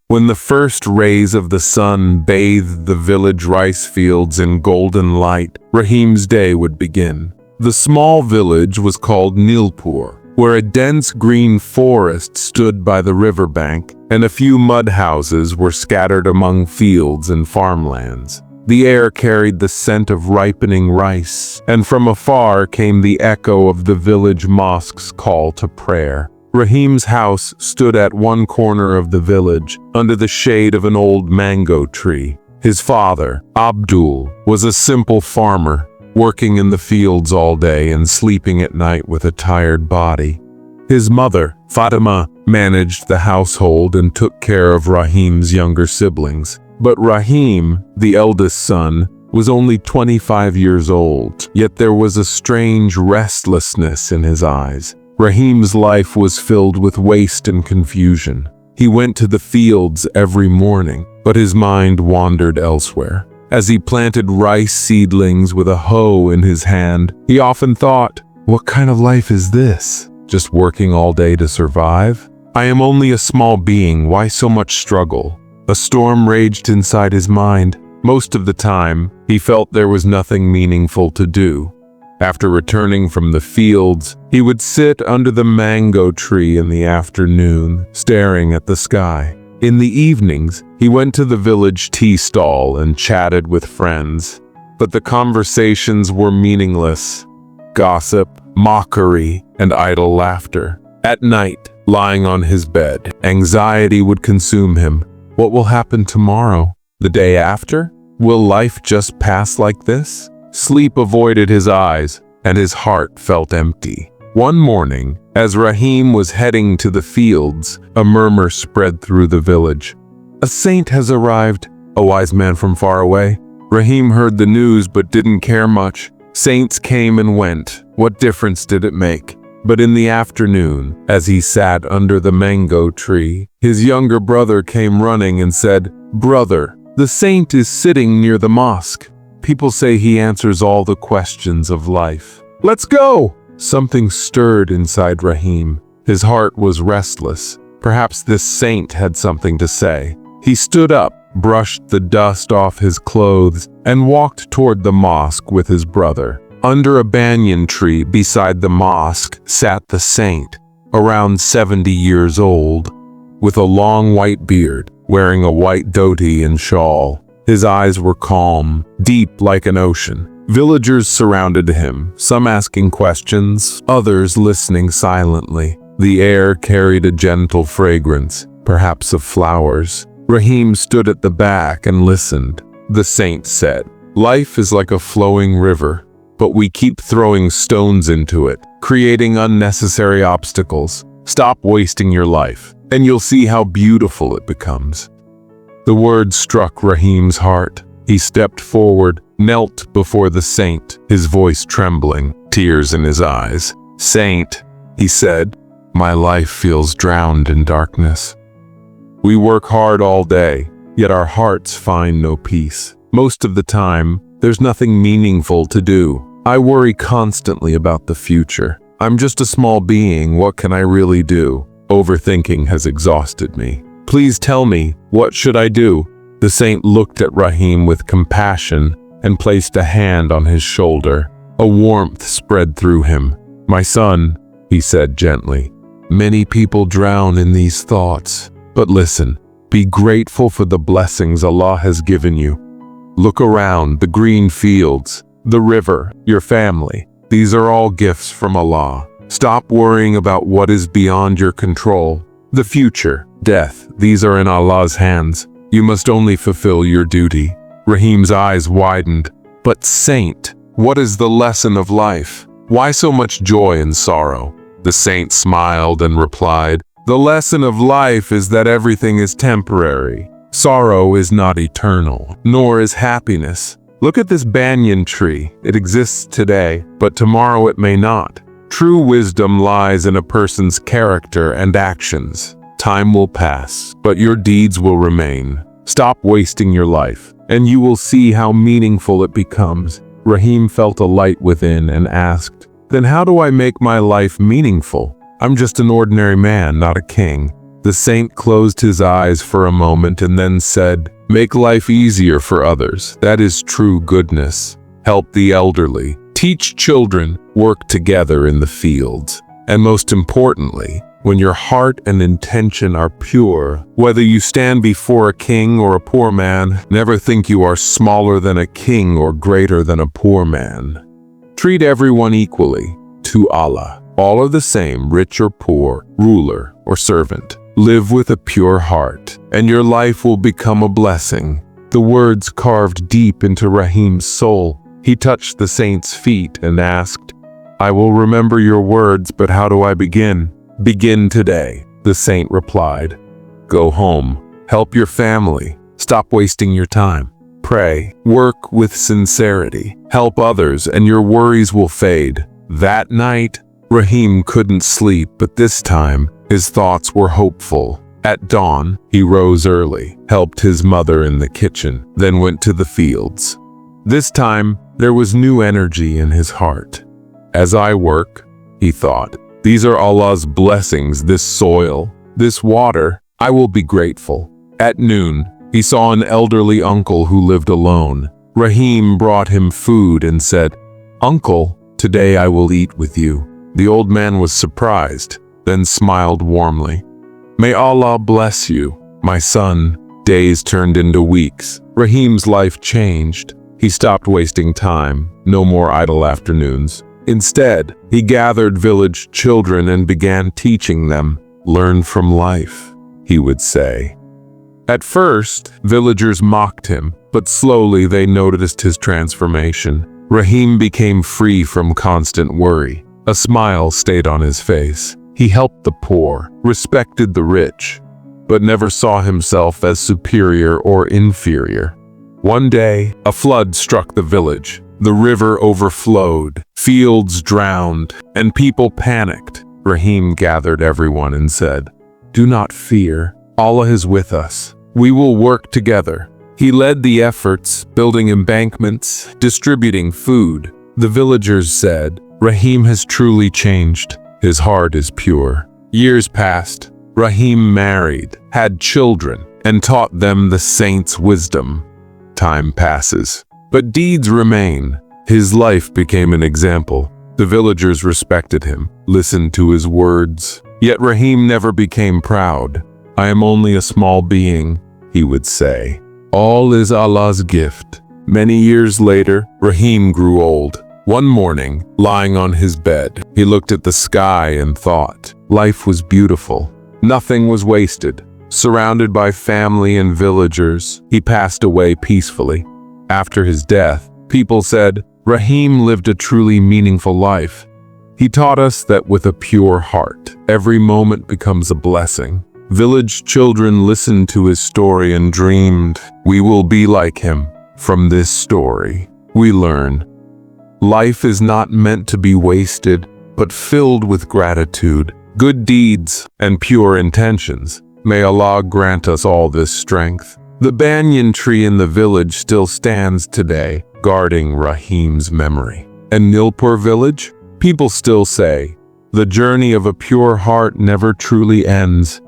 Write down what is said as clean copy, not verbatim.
When the first rays of the sun bathed the village rice fields in golden light, Rahim's day would begin. The small village was called Nilpur, where a dense green forest stood by the riverbank, and a few mud houses were scattered among fields and farmlands. The air carried the scent of ripening rice, and from afar came the echo of the village mosque's call to prayer. Rahim's house stood at one corner of the village, under the shade of an old mango tree. His father, Abdul, was a simple farmer, working in the fields all day and sleeping at night with a tired body. His mother, Fatima, managed the household and took care of Rahim's younger siblings. But Rahim, the eldest son, was only 25 years old, yet there was a strange restlessness in his eyes. Rahim's life was filled with waste and confusion. He went to the fields every morning, but his mind wandered elsewhere. As he planted rice seedlings with a hoe in his hand, he often thought, "What kind of life is this? Just working all day to survive? I am only a small being, why so much struggle?" A storm raged inside his mind. Most of the time, he felt there was nothing meaningful to do. After returning from the fields, he would sit under the mango tree in the afternoon, staring at the sky. In the evenings, he went to the village tea stall and chatted with friends. But the conversations were meaningless. Gossip, mockery, and idle laughter. At night, lying on his bed, anxiety would consume him. What will happen tomorrow? The day after? Will life just pass like this? Sleep avoided his eyes, and his heart felt empty. One morning, as Rahim was heading to the fields, a murmur spread through the village. "A saint has arrived," a wise man from far away. Rahim heard the news but didn't care much. Saints came and went. What difference did it make? But in the afternoon, as he sat under the mango tree, his younger brother came running and said, "Brother, the saint is sitting near the mosque. People say he answers all the questions of life. Let's go!" Something stirred inside Rahim. His heart was restless. Perhaps this saint had something to say. He stood up, brushed the dust off his clothes, and walked toward the mosque with his brother. Under a banyan tree beside the mosque sat the saint, around 70 years old, with a long white beard, wearing a white dhoti and shawl. His eyes were calm, deep like an ocean. Villagers surrounded him, some asking questions, others listening silently. The air carried a gentle fragrance, perhaps of flowers. Rahim stood at the back and listened. The saint said, "Life is like a flowing river, but we keep throwing stones into it, creating unnecessary obstacles. Stop wasting your life, and you'll see how beautiful it becomes." The words struck Rahim's heart. He stepped forward, knelt before the saint, his voice trembling, tears in his eyes. "Saint," he said, "my life feels drowned in darkness. We work hard all day, yet our hearts find no peace. Most of the time, there's nothing meaningful to do. I worry constantly about the future. I'm just a small being, what can I really do? Overthinking has exhausted me. Please tell me, what should I do?" The saint looked at Rahim with compassion and placed a hand on his shoulder. A warmth spread through him. "My son," he said gently, "many people drown in these thoughts. But listen, be grateful for the blessings Allah has given you. Look around, the green fields, the river, your family. These are all gifts from Allah. Stop worrying about what is beyond your control. The future, death, these are in Allah's hands. You must only fulfill your duty." Rahim's eyes widened. "But saint, what is the lesson of life? Why so much joy and sorrow?" The saint smiled and replied, "The lesson of life is that everything is temporary. Sorrow is not eternal, nor is happiness. Look at this banyan tree. It exists today, but tomorrow it may not. True wisdom lies in a person's character and actions. Time will pass, but your deeds will remain. Stop wasting your life, and you will see how meaningful it becomes." Rahim felt a light within and asked, "Then how do I make my life meaningful? I'm just an ordinary man, not a king." The saint closed his eyes for a moment and then said, "Make life easier for others. That is true goodness. Help the elderly. Teach children. Work together in the fields. And most importantly, when your heart and intention are pure, whether you stand before a king or a poor man, never think you are smaller than a king or greater than a poor man. Treat everyone equally, to Allah. All are the same, rich or poor, ruler or servant. Live with a pure heart, and your life will become a blessing." The words carved deep into Rahim's soul. He touched the saint's feet and asked, "I will remember your words, but how do I begin?" "Begin today," the saint replied. "Go home, help your family, stop wasting your time. Pray, work with sincerity, help others, and your worries will fade." That night, Rahim couldn't sleep, but this time, his thoughts were hopeful. At dawn, he rose early, helped his mother in the kitchen, then went to the fields. This time, there was new energy in his heart. "As I work," he thought, "these are Allah's blessings, this soil, this water, I will be grateful." At noon, he saw an elderly uncle who lived alone. Rahim brought him food and said, "Uncle, today I will eat with you." The old man was surprised, then smiled warmly. "May Allah bless you, my son." Days turned into weeks. Rahim's life changed. He stopped wasting time, no more idle afternoons. Instead, he gathered village children and began teaching them. "Learn from life," he would say. At first, villagers mocked him, but slowly they noticed his transformation. Rahim became free from constant worry. A smile stayed on his face. He helped the poor, respected the rich, but never saw himself as superior or inferior. One day, a flood struck the village. The river overflowed, fields drowned, and people panicked. Rahim gathered everyone and said, "Do not fear. Allah is with us. We will work together." He led the efforts, building embankments, distributing food. The villagers said, "Rahim has truly changed. His heart is pure." Years passed. Rahim married, had children, and taught them the saint's wisdom. Time passes, but deeds remain. His life became an example. The villagers respected him, listened to his words. Yet Rahim never became proud. "I am only a small being," he would say. "All is Allah's gift." Many years later, Rahim grew old. One morning, lying on his bed, he looked at the sky and thought, life was beautiful. Nothing was wasted. Surrounded by family and villagers, he passed away peacefully. After his death, people said, Rahim lived a truly meaningful life. He taught us that with a pure heart, every moment becomes a blessing. Village children listened to his story and dreamed, we will be like him. From this story, we learn, life is not meant to be wasted, but filled with gratitude, good deeds, and pure intentions. May Allah grant us all this strength. The banyan tree in the village still stands today, guarding Rahim's memory. In Nilpur village, people still say, the journey of a pure heart never truly ends.